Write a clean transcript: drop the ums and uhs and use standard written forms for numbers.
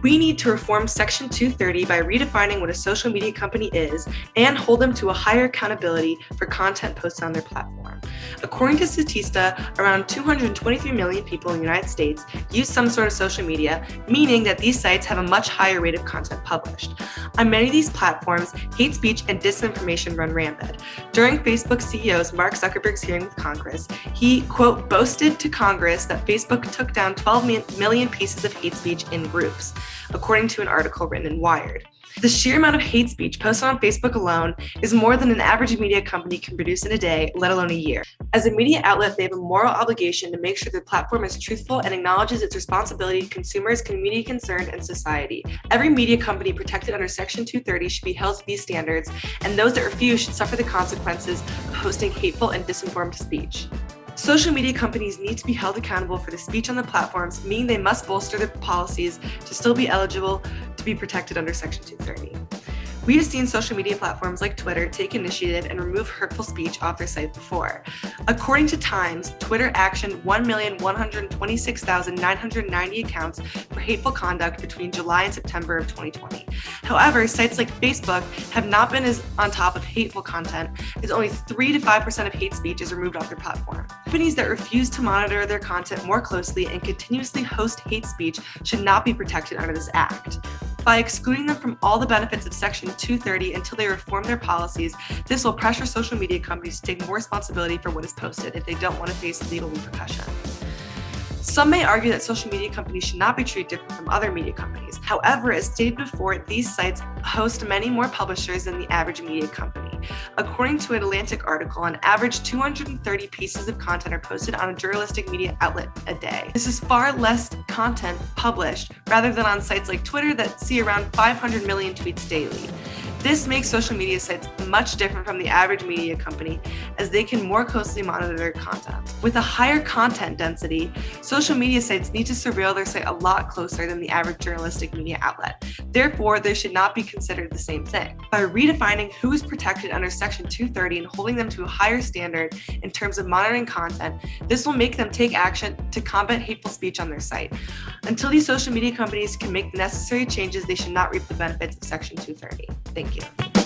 We need to reform Section 230 by redefining what a social media company is and hold them to a higher accountability for content posted on their platform. According to Statista, around 223 million people in the United States use some sort of social media, meaning that these sites have a much higher rate of content published. On many of these platforms, hate speech and disinformation run rampant. During Facebook CEO's Mark Zuckerberg's hearing with Congress, he, quote, boasted to Congress that Facebook took down 12 million pieces of hate speech in groups, according to an article written in Wired. The sheer amount of hate speech posted on Facebook alone is more than an average media company can produce in a day, let alone a year. As a media outlet, they have a moral obligation to make sure their platform is truthful and acknowledges its responsibility to consumers, community concerned, and society. Every media company protected under Section 230 should be held to these standards, and those that refuse should suffer the consequences of hosting hateful and disinformed speech. Social media companies need to be held accountable for the speech on the platforms, meaning they must bolster their policies to still be eligible to be protected under Section 230. We have seen social media platforms like Twitter take initiative and remove hurtful speech off their site before. According to Times, Twitter actioned 1,126,990 accounts for hateful conduct between July and September of 2020. However, sites like Facebook have not been as on top of hateful content, as only 3 to 5% of hate speech is removed off their platform. Companies that refuse to monitor their content more closely and continuously host hate speech should not be protected under this act. By excluding them from all the benefits of Section 230 until they reform their policies, this will pressure social media companies to take more responsibility for what is posted if they don't want to face legal repercussion. Some may argue that social media companies should not be treated different from other media companies. However, as stated before, these sites host many more publishers than the average media company. According to an Atlantic article, on average 230 pieces of content are posted on a journalistic media outlet a day. This is far less content published rather than on sites like Twitter that see around 500 million tweets daily. This makes social media sites much different from the average media company, as they can more closely monitor their content. With a higher content density, social media sites need to surveil their site a lot closer than the average journalistic media outlet. Therefore, they should not be considered the same thing. By redefining who is protected under Section 230 and holding them to a higher standard in terms of monitoring content, this will make them take action to combat hateful speech on their site. Until these social media companies can make the necessary changes, they should not reap the benefits of Section 230. Thank you.